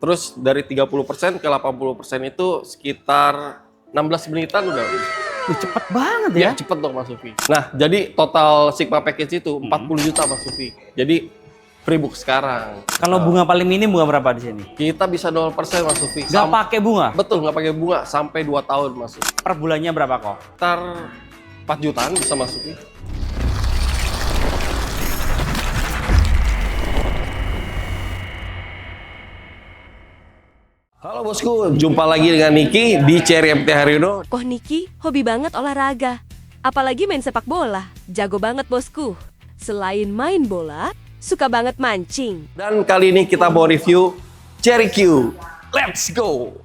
Terus dari 30% ke 80% itu sekitar 16 menitan udah. Cepet banget Ya, ya. cepet dong Mas Sufi. Nah, jadi total Sigma package itu 40 juta Mas Sufi. Jadi pre-book sekarang. Kalau bunga paling minim bunga berapa di sini? Kita bisa 0% Mas Sufi. Nggak pakai bunga? Betul, nggak pakai bunga sampai 2 tahun Mas Sufi. Per bulannya berapa kok? Sekitar 4 jutaan bisa Mas Sufi. Halo bosku, jumpa lagi dengan Niki di Cherry MT Haryono. Koh Niki hobi banget olahraga, apalagi main sepak bola. Jago banget bosku. Selain main bola, suka banget mancing. Dan kali ini kita mau review Cherry Q. Let's go!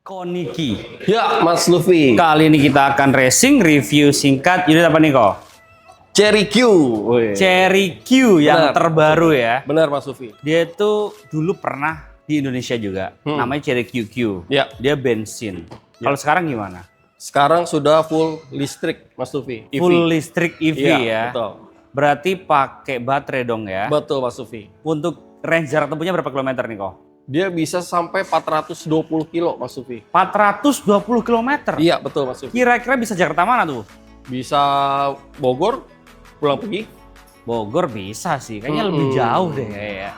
Koniki. Ya, Mas Luffy. Kali ini kita akan racing review singkat unit apa nih kok? Cherry Q. Cherry Q yang Benar. terbaru ya. Benar Mas Luffy. Dia itu dulu pernah di Indonesia juga. Namanya Cherry QQ. Ya. Dia bensin. Kalau sekarang gimana? Sekarang sudah full listrik Mas Luffy. EV. Full listrik EV Iya, ya. betul. Berarti pakai baterai dong ya. Betul Mas Luffy. Untuk range jarak tempuhnya berapa kilometer nih kok? Dia bisa sampai 420 kilo Mas Luffy. 420 km. Iya, betul Mas Luffy. Kira-kira bisa Jakarta mana tuh? Bisa Bogor, pulang pergi. Bogor bisa sih, kayaknya lebih jauh deh ya.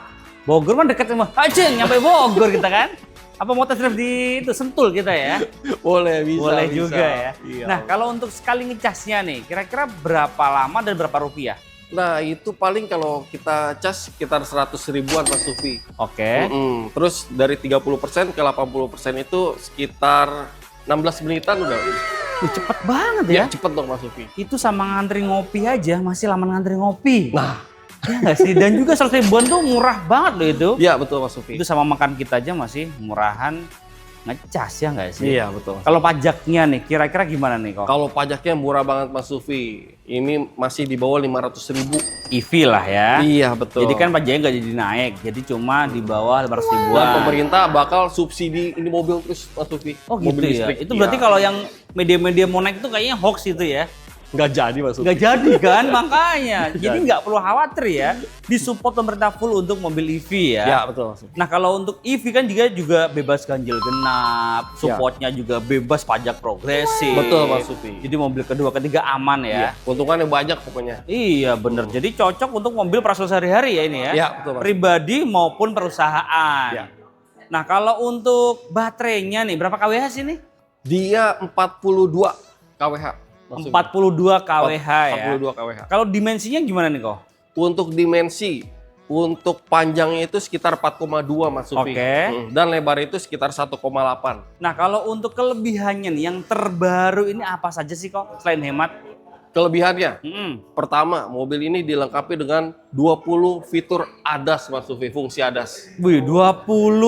Bogor mah deket sama Aceh, nyampe Bogor kita kan. Apa mau tes drive di itu Sentul kita ya? Boleh, bisa. Boleh bisa. juga ya. Iya. Nah, kalau untuk sekali ngecasnya nih, kira-kira berapa lama dan berapa rupiah? Nah, itu paling kalau kita cas sekitar 100 ribuan Mas Luffy. Oke. Terus dari 30% ke 80% itu sekitar 16 menitan udah. Cepet banget ya. Cepet dong Mas Luffy. Itu sama ngantri ngopi aja, masih lama ngantri ngopi. Nah, Ya nggak sih? Dan juga 100 ribuan tuh murah banget loh itu. iya betul Mas Luffy. Itu sama makan kita aja masih murahan ngecas ya nggak sih? Iya betul. Kalau pajaknya nih, kira-kira gimana nih kok? Kalau pajaknya murah banget Mas Luffy. Ini masih di bawah 500 ribu. EV lah ya. Iya betul. Jadi kan pajaknya nggak jadi naik, jadi cuma di bawah 500 ribuan. dan pemerintah bakal subsidi ini mobil terus Mas Luffy. Oh gitu Mobil ya. listrik. Itu berarti Iya. kalau yang media-media mau naik itu kayaknya hoax itu ya. nggak jadi Mas Luffy. Nggak jadi kan, makanya. Jadi nggak perlu khawatir ya. Disupport pemerintah full untuk mobil EV ya. Ya betul Mas Luffy. Nah kalau untuk EV kan juga bebas ganjil genap, supportnya juga bebas pajak progresif. Betul Mas Luffy. Jadi mobil kedua ketiga aman Iya. ya. Keuntungannya banyak pokoknya. Iya bener, jadi cocok untuk mobil operasional sehari-hari ya ini ya. Iya, betul, Mas. Pribadi maupun perusahaan. Iya. Nah kalau untuk baterainya nih, berapa kWh sih nih? Dia 42 kWh. Mas Luffy. 42 kWh ya. 42 kWh. Kalau dimensinya gimana nih kok? Untuk dimensi, untuk panjangnya itu sekitar 4,2 Mas Luffy. Oke. Dan lebar itu sekitar 1,8. Nah kalau untuk kelebihannya nih, yang terbaru ini apa saja sih kok selain hemat? Kelebihannya, Mm-mm. pertama, mobil ini dilengkapi dengan 20 fitur ADAS Mas Luffy, fungsi ADAS. Wih, 20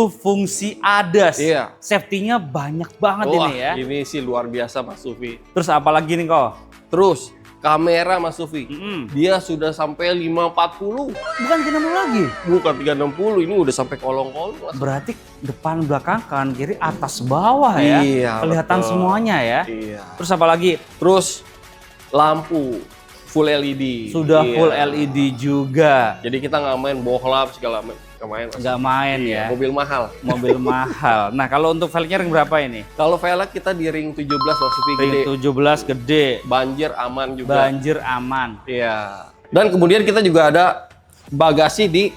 fungsi ADAS. Iya. Safety-nya banyak banget Wah, ini ya. ini sih luar biasa Mas Luffy. Terus apa lagi nih kok? Terus, kamera Mas Luffy, Mm-mm. dia sudah sampai 540. Bukan 360 lagi. Bukan 360, ini udah sampai kolong-kolong Mas. Berarti depan, belakang, kanan, kiri, atas, bawah ya. Iya, Kelihatan betul. semuanya ya. Iya. Terus apa lagi? Terus, lampu full LED. Sudah Iya. full LED juga. Jadi kita nggak main bohlap segala nggak main. Mas. Nggak main Iya, ya. mobil mahal. Mobil mahal. Nah kalau untuk velgnya ring berapa ini? Kalau velg kita di ring 17 Mas Luffy, Ring gede. 17 gede. Banjir aman juga. Banjir aman. Iya. Dan kemudian kita juga ada bagasi di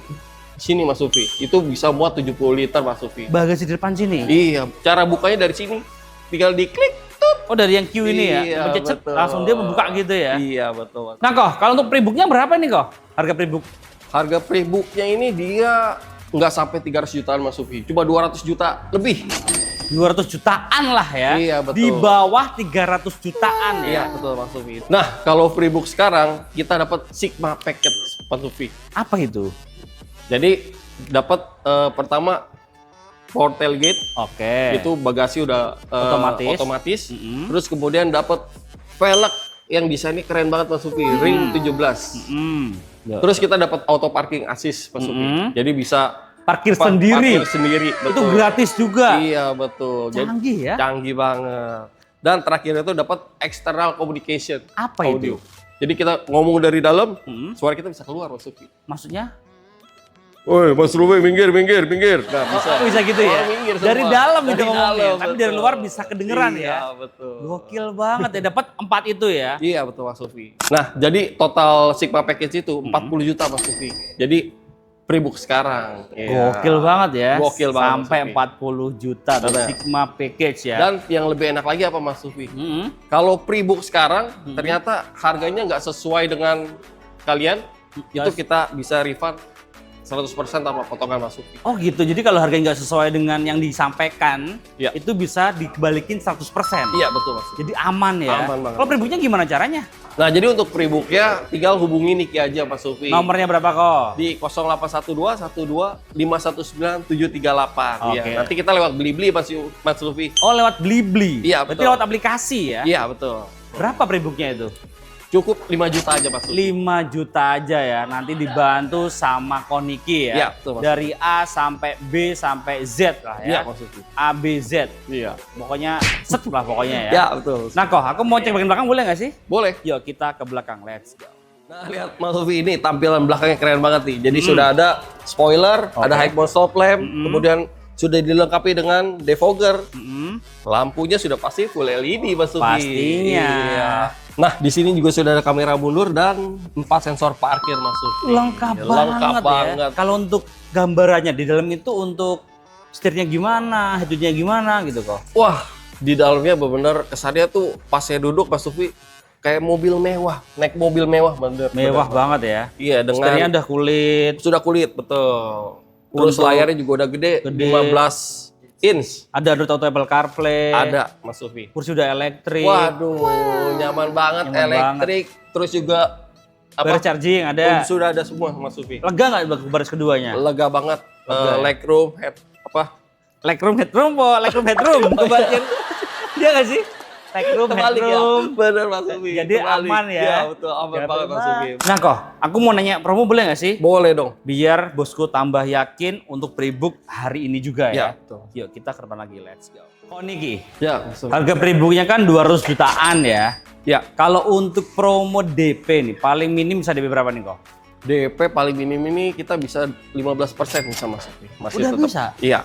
sini Mas Luffy. Itu bisa muat 70 liter Mas Luffy. Bagasi di depan sini. Iya, cara bukanya dari sini. Tinggal diklik. Oh dari yang Q ini ya? Iya, Pencet cet, betul. langsung dia membuka gitu ya? Iya, betul Mas. Nah kok, kalau untuk prebooknya berapa nih kok? Harga prebook? Harga pre-booknya ini dia nggak sampai 300 jutaan Mas Luffy. Cuma 200 juta lebih. 200 jutaan lah ya? Iya, betul. Di bawah 300 jutaan ya? Iya, betul Mas Luffy. Nah, kalau pre-book sekarang kita dapat Sigma package Mas Luffy. Apa itu? Jadi dapat pertama power tailgate. Oke. Itu bagasi udah Otomatis. Terus kemudian dapat velg yang desainnya keren banget Mas Sufi, ring 17. Terus kita dapat auto parking assist Mas Sufi. Jadi bisa Parkir sendiri. Parkir sendiri, Itu betul. gratis juga. Iya, betul. Canggih ya. Canggih banget. Dan terakhir itu dapat external communication. Apa audio. itu? Jadi kita ngomong dari dalam, suara kita bisa keluar Mas Sufi. Maksudnya? Woi, Mas Ruby minggir. Nah, bisa. Oh, bisa gitu ya? Minggir semua. Dari dalam itu Dari ngomongnya, dalam, tapi betul. dari luar bisa kedengeran Iya, ya? betul. Gokil banget ya, dapat 4 itu ya? Iya, betul Mas Sufi. Nah, jadi total Sigma package itu 40 juta Mas Sufi. Jadi pre-book sekarang. Iya. Gokil banget ya? Gokil banget, Sampai Mas Sufi. 40 juta dari Betul. Sigma package ya? Dan yang lebih enak lagi apa Mas Sufi? Mm-mm. Kalau pre-book sekarang, ternyata harganya nggak sesuai dengan kalian, itu Yes. kita bisa refund 100% tanpa potongan Mas Sufi. Oh gitu, jadi kalau harganya nggak sesuai dengan yang disampaikan, Iya. itu bisa dibalikin 100%. Iya, betul Mas Sufi. Jadi aman ya? Aman banget. Kalau pre-booknya gimana caranya? Nah, jadi untuk pre-booknya tinggal hubungi Niki aja Mas Sufi. Nomornya berapa kok? Di 0812 12 519 738. Oke. Iya. Nanti kita lewat Blibli Mas Sufi. Oh lewat Blibli? Iya, Berarti betul. lewat aplikasi ya? Iya, betul. Berapa pre-booknya itu? Cukup 5 juta aja Mas Sufi. 5 juta aja ya, nanti dibantu sama Koniki ya. Iya, betul, Mas. Dari A sampai B sampai Z lah Iya, ya. Mas Sufi. A, B, Z. Iya. Pokoknya set lah pokoknya ya. Ya, betul. Nah kok, aku mau cek bagian belakang boleh nggak sih? Boleh. Yuk kita ke belakang, let's go. Nah, lihat Mas Sufi ini tampilan belakangnya keren banget nih. Jadi sudah ada spoiler, ada high mount stop lamp, kemudian sudah dilengkapi dengan defogger. Lampunya sudah pasti full LED Mas Sufi. Pastinya. Iya. Nah, di sini juga sudah ada kamera mundur dan 4 sensor parkir Mas Sufi. Lengkap Iya, banget ya. Kalau untuk gambarannya di dalam itu untuk setirnya gimana, headnya gimana gitu kok. Wah, di dalamnya benar-benar kesannya tuh pas saya duduk Mas Sufi kayak mobil mewah, naik mobil mewah bener. Mewah banget ya. Iya, Setirnya dengan udah kulit. sudah kulit, betul. Terus Untuk- layarnya juga udah gede, 15 inch. Ada Android Auto, Apple CarPlay. Ada Mas Sufi. Kursi udah elektrik. Waduh, nyaman banget, Nyaman elektrik. Terus juga Baris charging ada. sudah ada semua Mas Sufi. Lega nggak baris keduanya? Lega banget. Lega ya? Legroom, Legroom, headroom, headroom. Kebagian. Iya nggak sih? Legroom, Kebalik ya. headroom. Bener Mas Sufi. Jadi kebalik. aman ya? Iya, betul, aman Jangan banget Mas lupa. Sufi. Nah kok, aku mau nanya promo boleh nggak sih? Boleh dong. Biar bosku tambah yakin untuk pre-book hari ini juga Iya, ya. betul. Yuk kita ke depan lagi, let's go. Oh Niki, Ya, Mas Sufi. harga pre-booknya kan 200 jutaan ya. Ya, Kalau untuk promo DP nih, paling minim bisa DP berapa nih kok? DP paling minim ini kita bisa 15% bisa Mas Sufi. Masih Udah tetap. bisa? Iya,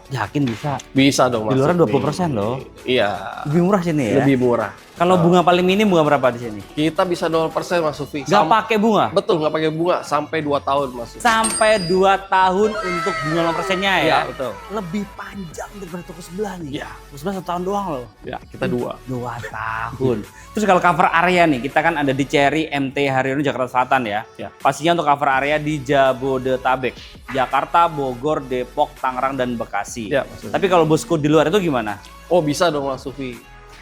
Yakin bisa? bisa dong Mas. Di luar Sufi. 20% loh. Iya, Lebih murah sini ya. lebih murah. Kalau bunga paling minim bunga berapa di sini? Kita bisa 0% Mas Sufi. Nggak pakai bunga? Betul, nggak pakai bunga sampai 2 tahun Mas Sufi. Sampai 2 tahun untuk bunga 0%-nya ya? Iya, betul. Lebih panjang daripada toko sebelah nih. Iya. Toko sebelah 1 tahun doang loh. Ya, kita 2. 2 tahun. Terus kalau cover area nih, kita kan ada di Cherry MT Haryono Jakarta Selatan ya. Ya. Pastinya untuk cover area di Jabodetabek. Jakarta, Bogor, Depok, Tangerang, dan Bekasi. Ya, Mas Sufi. Tapi kalau bosku di luar itu gimana? Oh, bisa dong Mas Sufi.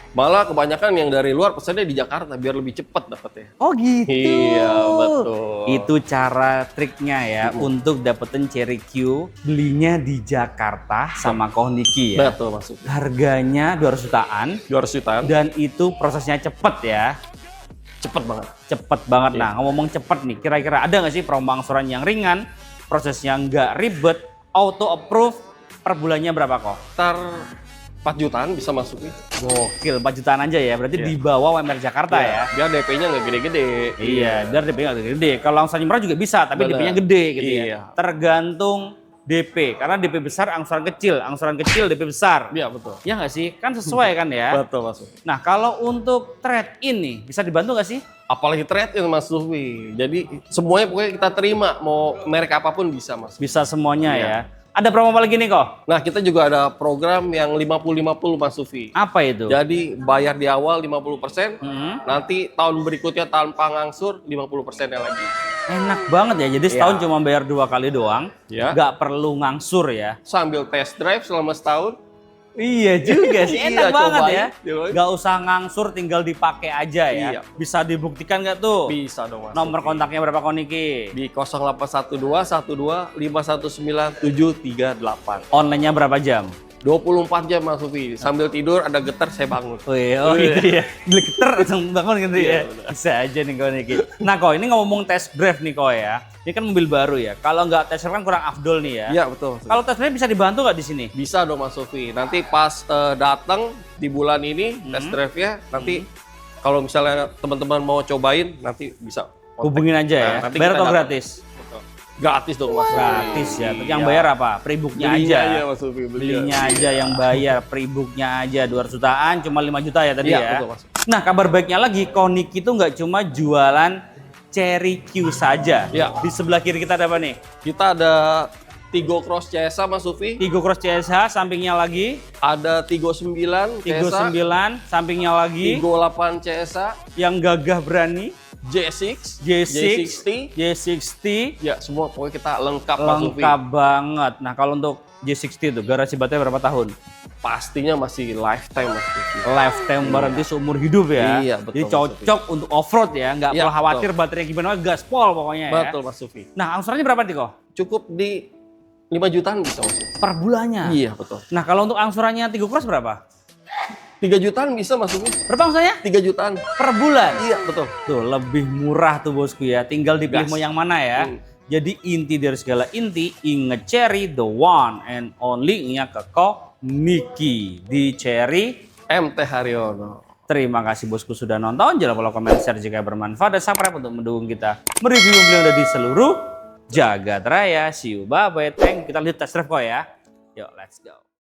Malah kebanyakan yang dari luar pesannya di Jakarta biar lebih cepat dapetnya. Oh gitu. Iya, betul. Itu cara triknya ya untuk dapetin Cherry Q belinya di Jakarta sama Kohniki ya. Betul Mas Sufi. Harganya 200 jutaan 200 jutaan. dan itu prosesnya cepet ya. Cepet banget. Cepet banget. Iya. Nah ngomong cepet nih, kira-kira ada nggak sih promo angsuran yang ringan, prosesnya nggak ribet, auto approve, per bulannya berapa kok? Ntar 4 jutaan bisa masukin. Gokil, 4 jutaan aja ya, berarti Iya. di bawah UMR Jakarta ya. Biar DP-nya nggak gede-gede. Iya, biar DP-nya nggak gede. Kalau angsuran murah juga bisa, tapi Benar. DP-nya gede gitu Iya. ya. Tergantung DP, karena DP besar angsuran kecil DP besar. Iya, betul. Ya nggak sih? Kan sesuai kan ya? Betul Mas Sufi. Nah, kalau untuk trade-in nih, bisa dibantu nggak sih? Apalagi trade-in Mas Sufi. Jadi semuanya pokoknya kita terima, mau merek apapun bisa Mas. Bisa semuanya Iya. ya. Ada promo apa lagi nih kok? Nah, kita juga ada program yang 50-50 Mas Sufi. Apa itu? Jadi bayar di awal 50%, Hmm, nanti tahun berikutnya tanpa ngangsur 50%-nya lagi. enak banget ya. Jadi setahun Iya. cuma bayar 2 kali doang. Ya. Nggak perlu ngangsur ya. Sambil test drive selama setahun, Iya juga sih, enak Iya, banget cobain, ya. cobain. Gak usah ngangsur, tinggal dipakai aja ya. Iya. Bisa dibuktikan nggak tuh? Bisa dong Mas. Nomor Sufi. kontaknya berapa Koniki? Di 0812 12 519 738. Online-nya berapa jam? 24 jam Mas Sufi. Sambil tidur ada getar saya bangun. Oh gitu ya. Beli geter langsung bangun gitu Iya, ya. benar. Bisa aja nih Koniki. Nah Ko, ini ngomong test drive nih Ko ya. Ini kan mobil baru ya. Kalau nggak test drive kan kurang afdol nih ya. Iya betul. Mas Sufi. Kalau test drive bisa dibantu nggak di sini? Bisa dong Mas Sufi. Nanti pas datang di bulan ini test drive-nya nanti kalau misalnya teman-teman mau cobain nanti bisa kontak. Hubungin aja ya. Nah, nanti Bayar kita atau datang. gratis? Betul. Gratis dong Mas. Sufi. Gratis ya. Tapi yang Iya. bayar apa? Pre-booknya Belinya aja. Mas Sufi. Belinya aja yang bayar, pre-booknya aja 200 jutaan, cuma 5 juta ya tadi Iya, ya. betul, Mas. Nah kabar baiknya lagi, Koniki itu nggak cuma jualan Cherry Q saja. Iya. Di sebelah kiri kita ada apa nih? Kita ada Tigo Cross CSA Mas Sufi. Tigo Cross CSH, sampingnya lagi. Ada Tigo 9 Tigo CSA. 9, sampingnya lagi. Tigo 8 CSA. Yang gagah berani. J6. J6, J60. Ya semua pokoknya kita lengkap Mas Sufi. Lengkap banget. Nah kalau untuk J60 itu garansi baterai berapa tahun? Pastinya masih lifetime Mas Sufi. Lifetime berarti seumur hidup ya. Iya, betul, Jadi Mas cocok untuk off-road ya. Nggak Iya, perlu khawatir baterainya gimana, gaspol pokoknya ya. Betul Mas Sufi. Nah angsurannya berapa nih kok? Cukup di 5 jutaan bisa Mas Sufi. Per bulannya? Iya betul. Nah kalau untuk angsurannya Tigo Cross berapa? 3 jutaan bisa Mas Sufi. Berapa angsurannya? 3 jutaan. Per bulan? Iya betul. Tuh lebih murah tuh bosku ya. Tinggal dipilih Gas. mau yang mana ya. Hmm. Jadi inti dari segala inti, inget Cherry the one and only-nya ke Koniki di Cherry. MT Haryono. Terima kasih bosku sudah nonton. Jangan lupa komen, share jika bermanfaat dan subscribe untuk mendukung kita mereview mobil yang ada di seluruh jagat raya. See you, bye bye. Thank you. Kita lihat test drive kok ya. Yuk, let's go.